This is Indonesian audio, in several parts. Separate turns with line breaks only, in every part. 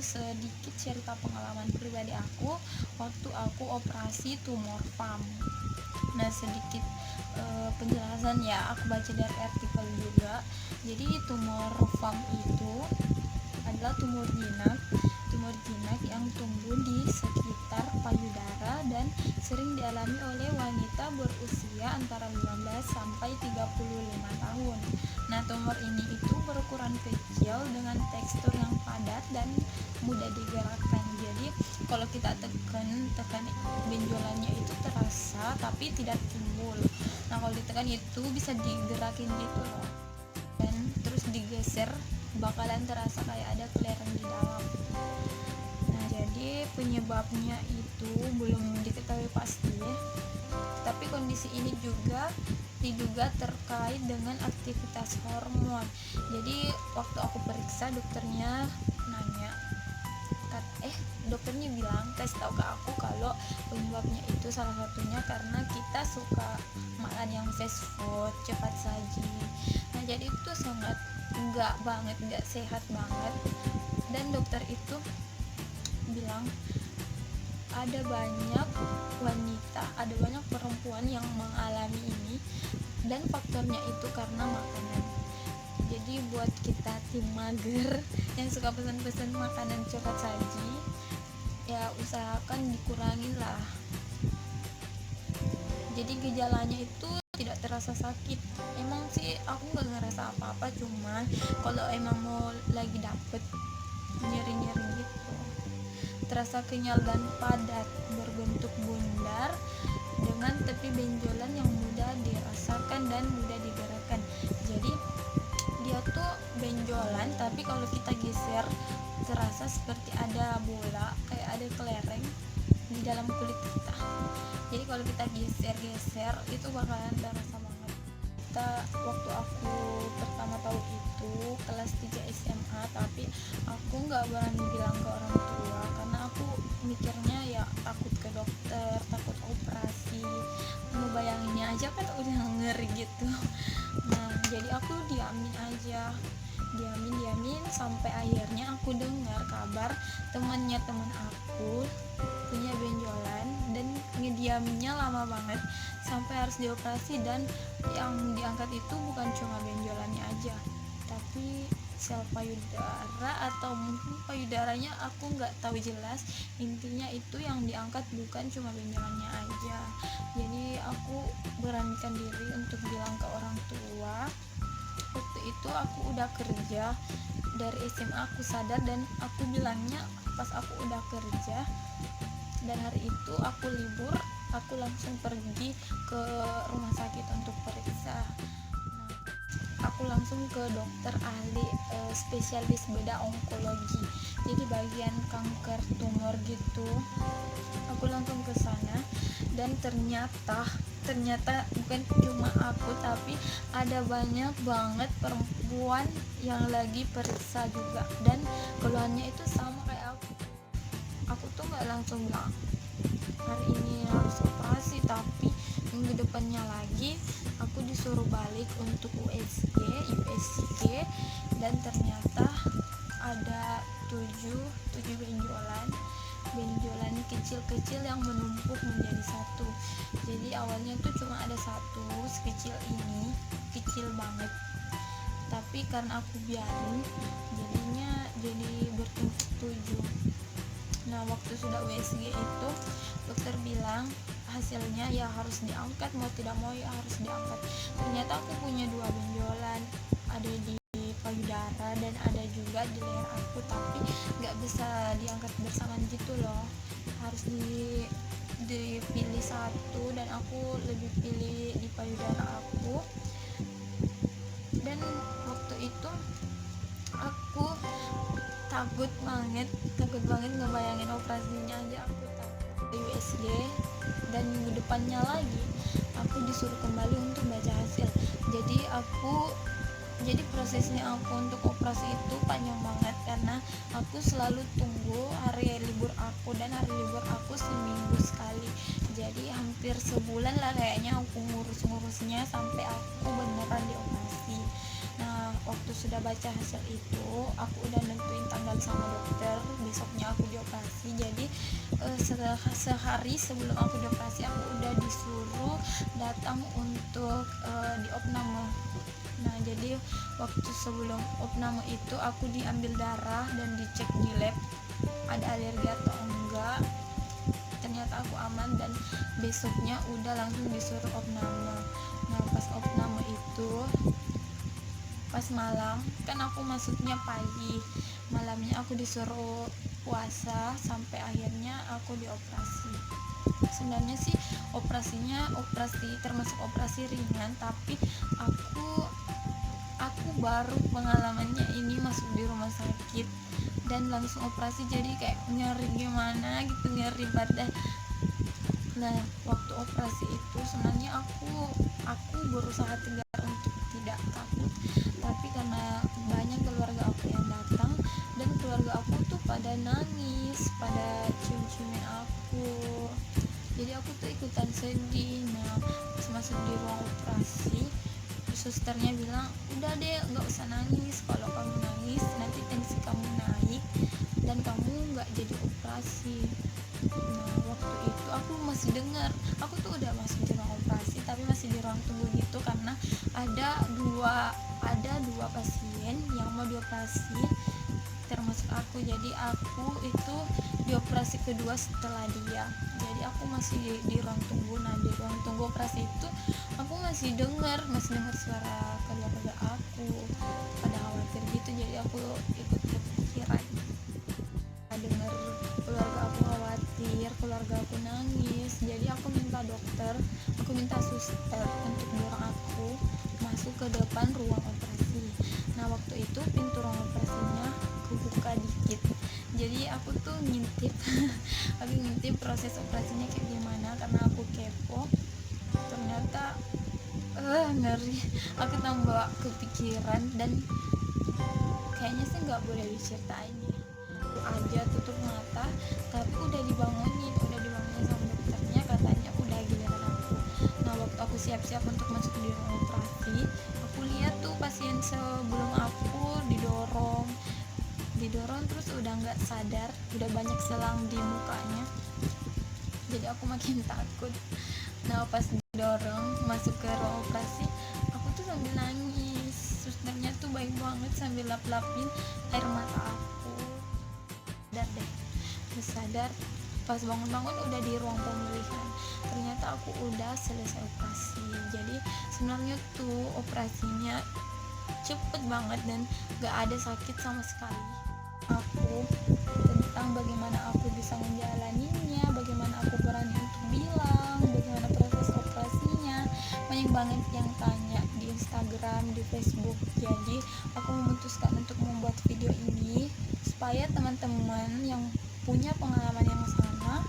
sedikit cerita pengalaman pribadi aku waktu aku operasi tumor PAM. Nah, sedikit penjelasan ya, aku baca dari artikel juga. Jadi tumor PAM itu adalah tumor jinak yang tumbuh di sekitar payudara dan sering dialami oleh wanita berusia antara 15 sampai 35 tahun. Nah, tumor ini itu berukuran kecil dengan tekstur yang padat dan mudah digerakkan. Jadi kalau kita tekan benjolannya itu terasa tapi tidak timbul. Nah, kalau ditekan itu bisa digerakin gitu loh, dan terus digeser bakalan terasa kayak ada kelereng di dalam. Nah, jadi penyebabnya itu belum diketahui pasti ya, tapi kondisi ini juga diduga terkait dengan aktivitas hormon. Jadi waktu aku periksa, dokternya bilang, kasih tahu ke aku kalau penyebabnya itu salah satunya karena kita suka makan yang fast food, cepat saji. Nah, jadi itu sangat nggak sehat banget. Dan dokter itu bilang ada banyak perempuan yang mengalami ini, dan faktornya itu karena makanan. Jadi buat kita tim mager yang suka pesan-pesan makanan cepat saji, ya usahakan dikurangin lah. Jadi gejalanya itu tidak terasa sakit. Emang sih aku nggak ngerasa apa-apa, cuma kalau emang mau lagi dapet nyeri-nyeri gitu, terasa kenyal dan padat, berbentuk bundar dengan tepi benjolan yang mudah dirasakan dan mudah digerakkan. Jadi dia tuh benjolan, tapi kalau kita geser terasa seperti ada bola, kayak ada kelereng di dalam kulit kita. Jadi kalau kita geser itu bakalan terasa banget. Waktu aku pertama tahu itu kelas 3 SMA, tapi aku nggak berani bilang ke orang tua karena aku mikirnya ya takut ke dokter, takut operasi. Ngebayanginnya aja kan udah ngeri gitu. Nah, jadi aku diamin sampai akhirnya aku dengar kabar teman aku punya benjolan, dan ngediaminnya lama banget sampai harus dioperasi. Dan yang diangkat itu bukan cuma benjolannya aja, tapi sel payudara atau mungkin payudaranya, aku nggak tahu jelas. Intinya itu yang diangkat bukan cuma benjolannya aja. Jadi aku beranikan diri untuk bilang ke orang tua. Waktu itu aku udah kerja dari SMA, aku sadar dan aku bilangnya pas aku udah kerja. Dan hari itu aku libur, aku langsung pergi ke rumah sakit untuk periksa. Nah, aku langsung ke dokter ahli spesialis bedah onkologi, jadi bagian kanker tumor gitu. Aku langsung ke sana, dan ternyata bukan cuma aku, tapi ada banyak banget perempuan yang lagi periksa juga, dan keluhannya itu sama kayak aku tuh nggak langsung bilang hari ini harus operasi, tapi minggu depannya lagi aku disuruh balik untuk USG, dan ternyata ada 7 benjolan kecil-kecil yang menumpuk menjadi satu. Jadi awalnya tuh cuma ada satu sekecil ini, kecil banget, tapi karena aku biarin jadinya jadi bertumpuk 7. Nah, waktu sudah USG itu dokter bilang hasilnya ya harus diangkat, mau tidak mau ya harus diangkat. Ternyata aku punya 2 benjolan, ada di payudara dan ada juga di leher aku, tapi nggak bisa diangkat bersamaan gitu loh, harus dipilih satu, dan aku lebih pilih di payudara aku. Dan waktu itu aku takut banget ngebayangin operasinya aja. Aku takut di USG, dan minggu depannya lagi aku disuruh kembali untuk baca hasil. Jadi prosesnya aku untuk operasi itu panjang banget, karena aku selalu tunggu hari libur aku, dan hari libur aku seminggu sekali. Jadi hampir sebulan lah kayaknya aku ngurusnya sampai aku beneran dioperasi. Nah, waktu sudah baca hasil itu, aku udah nentuin tanggal sama dokter, besoknya aku dioperasi. Jadi sehari sebelum aku dioperasi aku udah disuruh datang untuk diopname. Nah jadi waktu sebelum opname itu aku diambil darah dan dicek di lab ada alergi atau enggak, ternyata aku aman dan besoknya udah langsung disuruh opname. Nah pas opname itu pas malam, kan aku masuknya pagi, malamnya aku disuruh puasa sampai akhirnya aku dioperasi. Sebenarnya sih operasi termasuk operasi ringan, tapi aku baru pengalamannya ini masuk di rumah sakit dan langsung operasi, jadi kayak nyeri gimana gitu, nyeri badan. Nah waktu operasi itu sebenarnya aku berusaha tegar untuk tidak takut, tapi karena banyak keluarga aku yang datang dan keluarga aku tuh pada nangis, pada cium-ciumin aku, jadi aku tuh ikutan sedih. Nah pas masuk di ruang operasi, susternya bilang udah deh nggak usah nangis, kalau kamu nangis nanti tensi kamu naik dan kamu nggak jadi operasi. Nah waktu itu aku masih dengar, aku tuh udah masuk di ruang operasi tapi masih di ruang tunggu gitu, karena ada dua pasien yang mau dioperasi termasuk aku. Jadi aku itu dioperasi kedua setelah dia, jadi aku masih di ruang tunggu. Nah di ruang tunggu operasi itu aku masih dengar suara keluarga aku pada khawatir gitu, jadi aku ikut kepikiran, dengar keluarga aku khawatir, keluarga aku nangis. Jadi aku minta suster untuk dorong aku masuk ke depan ruang operasi. Nah waktu itu pintu ruang operasinya kebuka dikit, jadi aku tuh ngintip aku ngintip proses operasinya kayak gimana karena aku kepo. Ternyata ngeri, aku tambah kepikiran dan kayaknya sih nggak boleh diceritain ya. Aku aja tutup mata tapi udah dibangunin sama dokternya, katanya udah giliran aku. Nah waktu aku siap-siap untuk masuk di ruang operasi, aku lihat tuh pasien sebelum aku didorong terus udah nggak sadar, udah banyak selang di mukanya, jadi aku makin takut. Nah pas didorong masuk ke ruang operasi, aku tuh sambil nangis, susternya tuh baik banget sambil lap-lapin air mata aku. Terus sadar pas bangun-bangun udah di ruang pemulihan, ternyata aku udah selesai operasi. Jadi sebenarnya tuh operasinya cepet banget dan gak ada sakit sama sekali. Aku tentang bagaimana aku bisa menjalaninya, bagaimana aku berani untuk bilang, bagaimana proses operasinya, banyak banget yang tanya di Instagram, di Facebook. Jadi aku memutuskan untuk membuat video ini supaya teman-teman yang punya pengalaman yang sama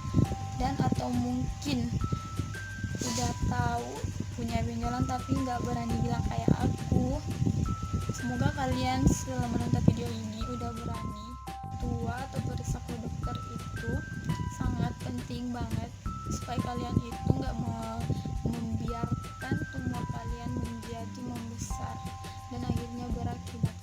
dan atau mungkin udah tahu punya benjolan tapi nggak berani bilang kayak aku, semoga kalian setelah menonton video ini udah berani. Tua atau periksa ke dokter itu sangat penting banget supaya kalian itu nggak membiarkan tumor kalian menjadi membesar dan akhirnya berakibat